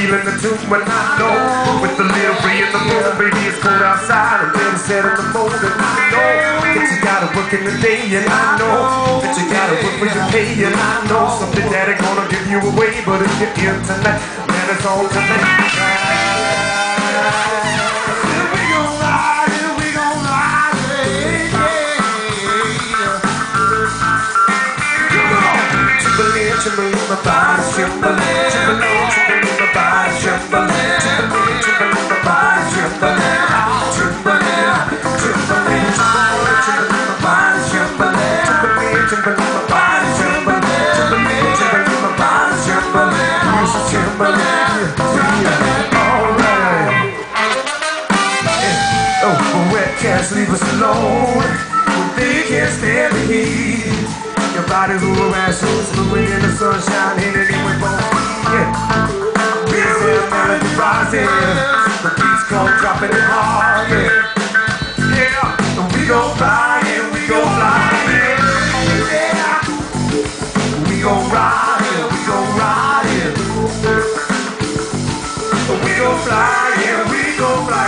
feeling the tune when I know with the little free in the room, baby, it's cold outside. I'm ready set in the mold, and I know that you gotta work in the day, and I know that you gotta work for your pay, and I know something that ain't gonna give you away, but if you're in tonight, man, it's all tonight. Trembling my body, trembling, trembling, trembling my body, trembling, trembling, trembling my body, trembling, trembling, trembling, trembling my body, trembling, trembling, trembling my body, trembling, trembling, trembling my body, trembling, trembling. Alright. Oh, wet cats leave us alone. They can't stand the heat. Your body's all around, so it's moving in the sunshine, hitting it with both feet. Yeah. We're there, melody rising. The beats come dropping it hard. Yeah. Yeah. And we gon' fly, and we gon' fly. Yeah. We gon' ride, and we gon' ride. Yeah. We gon' fly, and we gon' fly.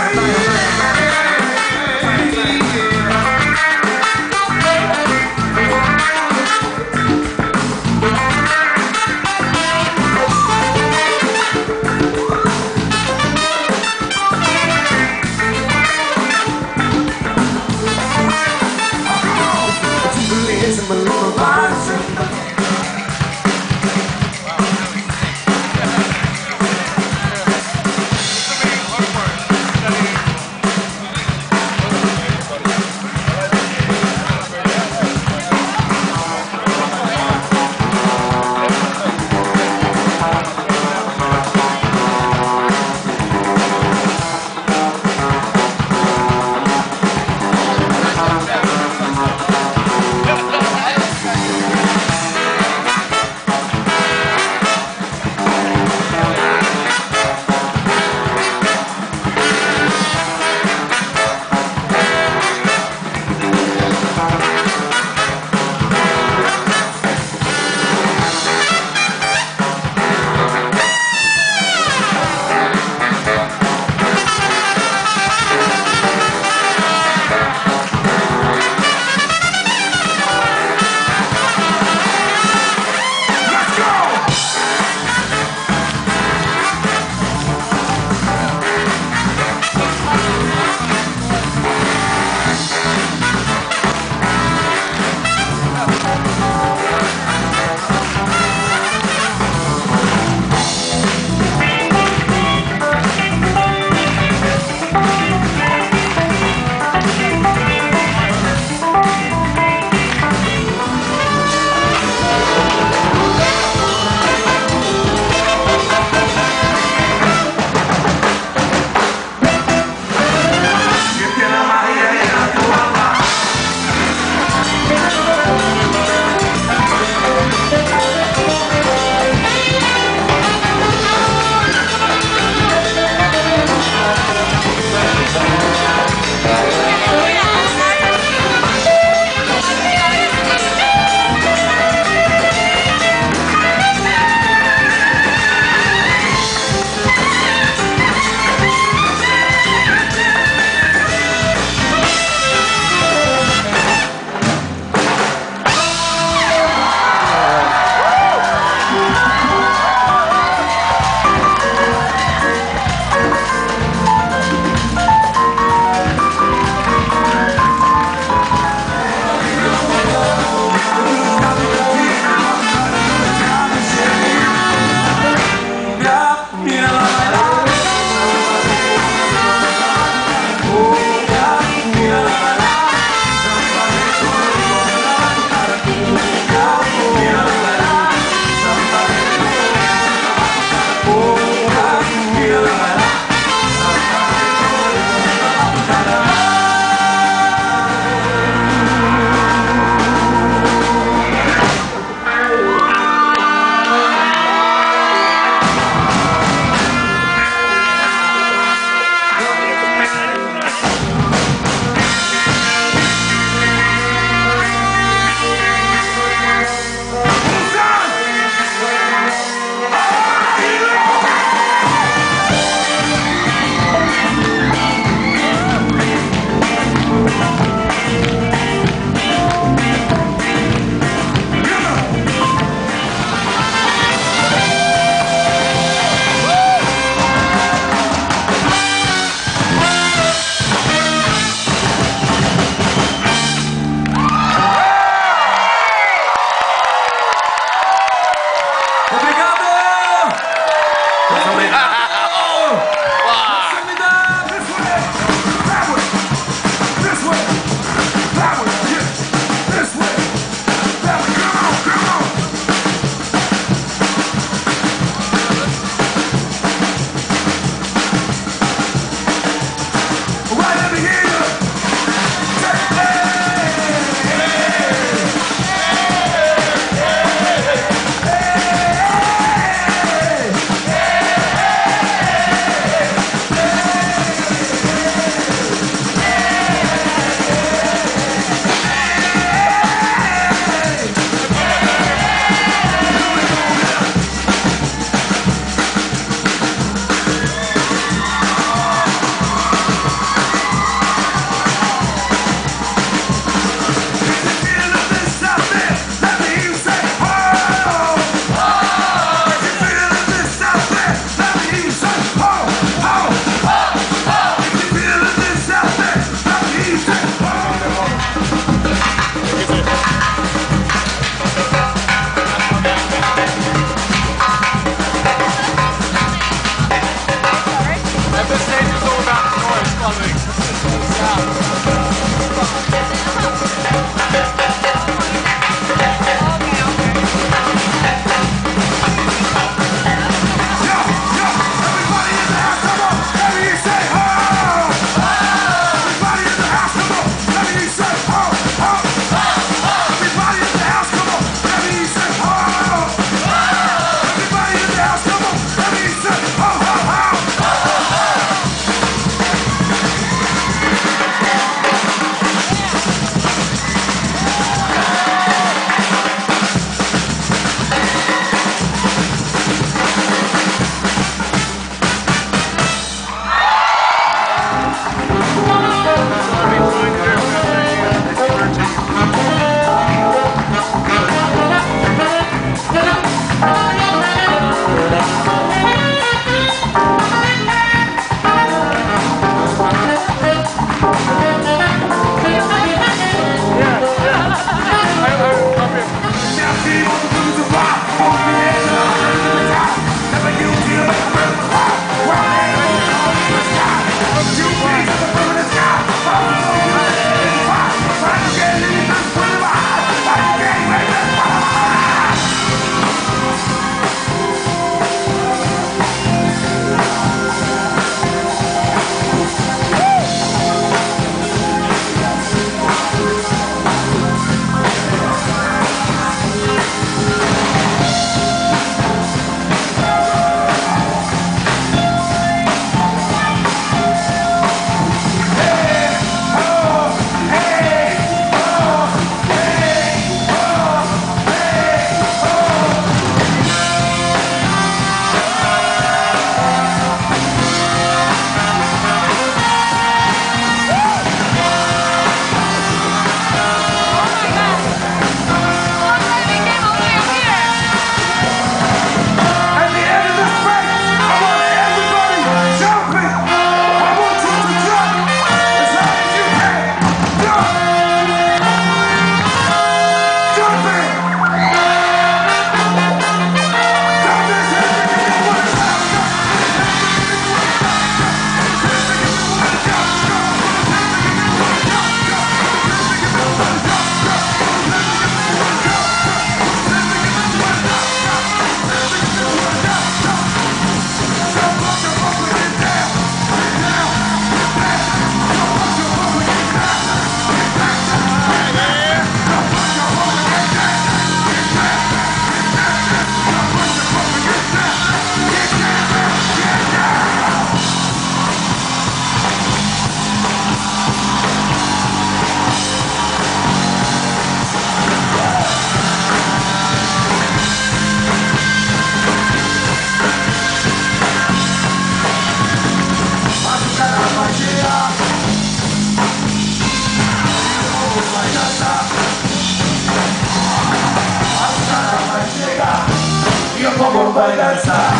vai dançar,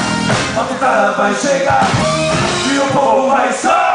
Batucada vai chegar e o povo vai só